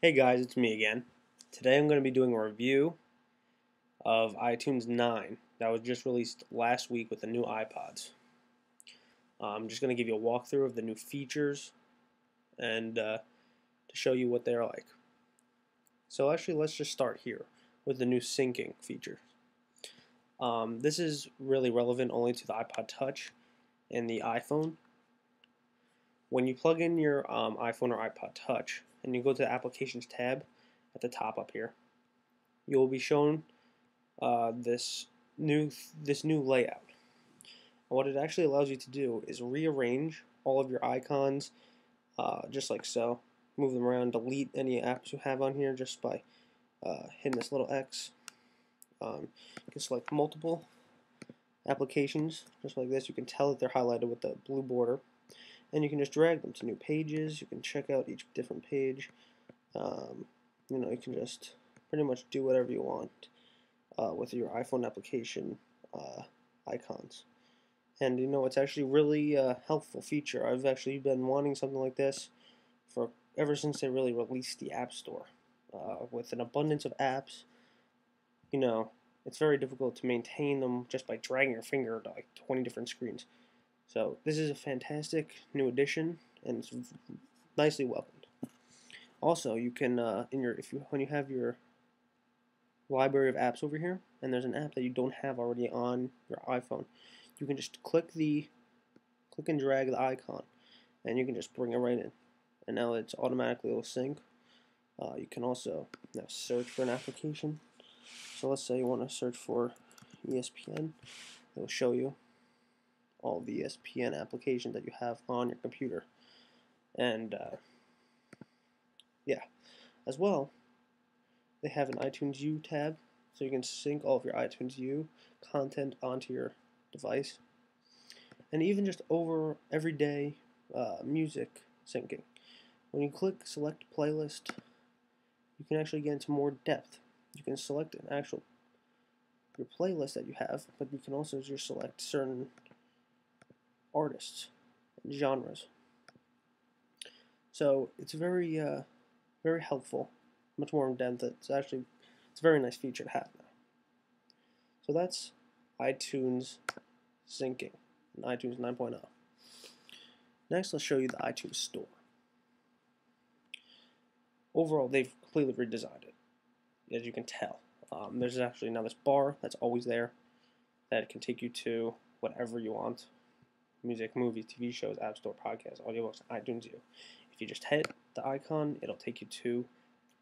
Hey guys, it's me again. Today I'm going to be doing a review of iTunes 9 that was just released last week with the new iPods. I'm just going to give you a walkthrough of the new features and to show you what they're like. So actually let's just start here with the new syncing feature. This is really relevant only to the iPod Touch and the iPhone. When you plug in your iPhone or iPod Touch and you go to the Applications tab at the top up here, you will be shown this new layout. And what it actually allows you to do is rearrange all of your icons just like so. Move them around, delete any apps you have on here just by hitting this little X. You can select multiple applications just like this. You can tell that they're highlighted with the blue border. And you can just drag them to new pages. You can check out each different page. You can just pretty much do whatever you want with your iPhone application icons. And it's actually really helpful feature. I've actually been wanting something like this for ever since they really released the App Store. With an abundance of apps, it's very difficult to maintain them just by dragging your finger to like 20 different screens. So this is a fantastic new addition, and it's nicely welcomed. Also, you can when you have your library of apps over here, and there's an app that you don't have already on your iPhone, you can just click and drag the icon, and you can just bring it right in. And now it's automatically will sync. You can also now search for an application. So let's say you want to search for ESPN. It will show you all the ESPN applications that you have on your computer. And as well, they have an iTunes U tab, so you can sync all of your iTunes U content onto your device. And even just over everyday music syncing. When you click select playlist, you can actually get into more depth. You can select your playlist that you have, but you can also just select certain artists and genres. So it's very very helpful, much more in depth. It's a very nice feature to have now. So that's iTunes syncing in iTunes 9.0. Next, let's show you the iTunes Store. Overall, they've completely redesigned it, as you can tell. There's actually now this bar that's always there that can take you to whatever you want. Music, movies, TV shows, App Store, podcasts, audiobooks, iTunes U. If you just hit the icon, it'll take you to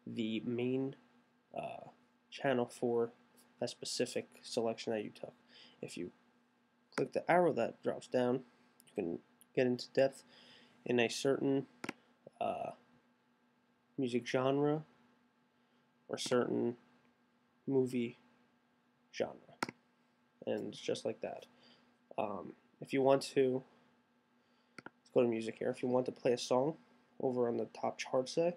the main channel for that specific selection that you took. If you click the arrow that drops down, you can get into depth in a certain music genre or certain movie genre. And it's just like that. If you want to, let's go to music here. If you want to play a song over on the top chart, say,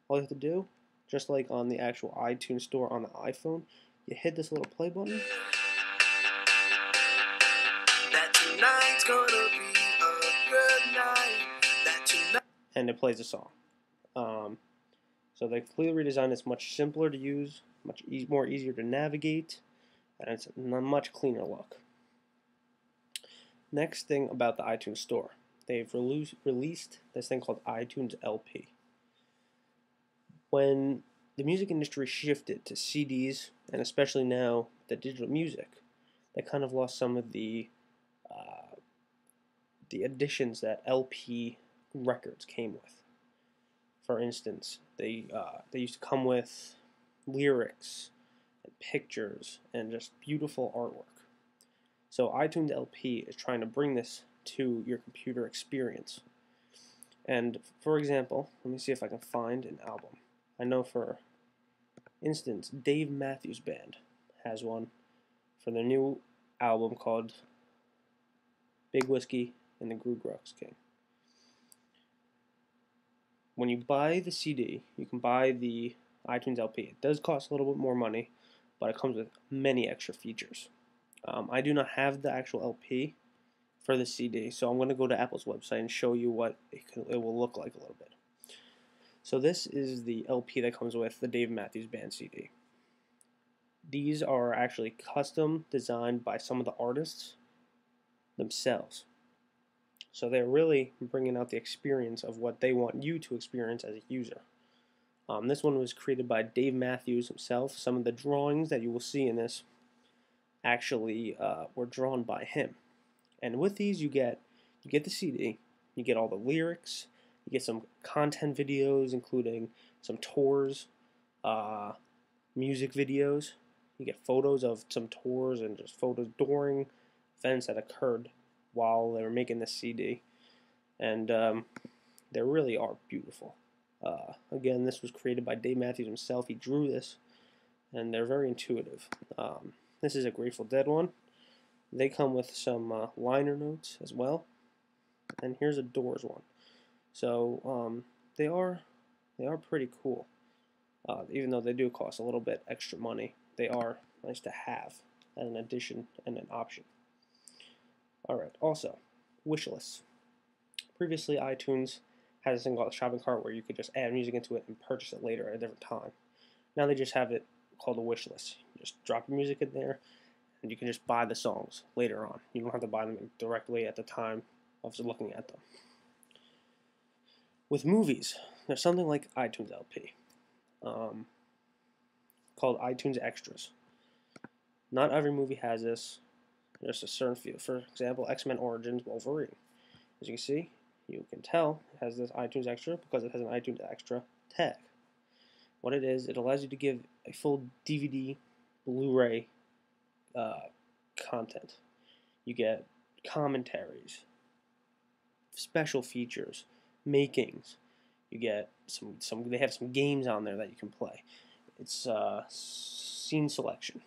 all you have to do, just like on the actual iTunes Store on the iPhone, you hit this little play button. That tonight's gonna be a good night. And it plays a song. So they completely redesigned it. It's much simpler to use, much more easier to navigate, and it's a much cleaner look. Next thing about the iTunes Store, they've released this thing called iTunes LP. When the music industry shifted to CDs, and especially now the digital music, they kind of lost some of the additions that LP records came with. For instance, they used to come with lyrics and pictures and just beautiful artwork. So iTunes LP is trying to bring this to your computer experience. And for example, let me see if I can find an album. I know, for instance, Dave Matthews Band has one for their new album called Big Whiskey and the Gru Grux King. When you buy the CD, you can buy the iTunes LP. It does cost a little bit more money, but it comes with many extra features. I do not have the actual LP for the CD, so I'm going to go to Apple's website and show you what it will look like a little bit. So this is the LP that comes with the Dave Matthews Band CD. These are actually custom designed by some of the artists themselves. So they're really bringing out the experience of what they want you to experience as a user. This one was created by Dave Matthews himself. Some of the drawings that you will see in this actually were drawn by him. And with these, you get the CD, you get all the lyrics, you get some content videos, including some tours, music videos. You get photos of some tours and just photos during events that occurred while they were making this CD. And they really are beautiful. Again, this was created by Dave Matthews himself. He drew this, and they're very intuitive. This is a Grateful Dead one. They come with some liner notes as well. And here's a Doors one. So they are pretty cool. Even though they do cost a little bit extra money, they are nice to have as an addition and an option. Alright, also, wish lists. Previously, iTunes had this thing called a shopping cart where you could just add music into it and purchase it later at a different time. Now they just have it called a wish list. You just drop your music in there, and you can just buy the songs later on. You don't have to buy them directly at the time of looking at them. With movies, there's something like iTunes LP called iTunes Extras. Not every movie has this. There's a certain few. For example, X-Men Origins Wolverine. As you can see, you can tell it has this iTunes Extra because it has an iTunes Extra tag. What it is, it allows you to give a full DVD, Blu-ray content. You get commentaries, special features, makings. You get some. They have some games on there that you can play. It's scene selection,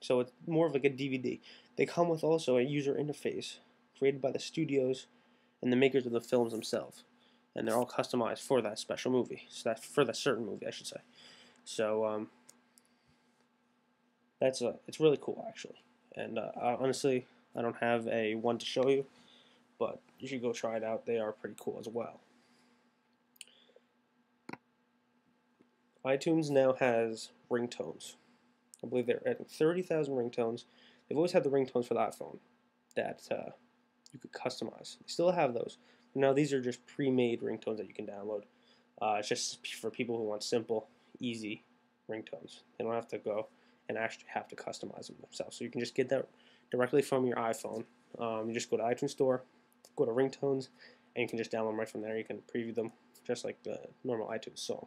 so it's more of like a DVD. They come with also a user interface created by the studios and the makers of the films themselves, and they're all customized for that special movie. So that for that certain movie, I should say. So it's really cool actually. And honestly, I don't have a one to show you, but you should go try it out. They are pretty cool as well. iTunes now has ringtones. I believe they're adding 30,000 ringtones. They've always had the ringtones for the iPhone that you could customize. They still have those. But now these are just pre-made ringtones that you can download. It's just for people who want simple, easy ringtones. They don't have to go and actually have to customize them themselves. So you can just get that directly from your iPhone. You just go to iTunes Store, go to ringtones, and you can just download them right from there. You can preview them just like the normal iTunes song.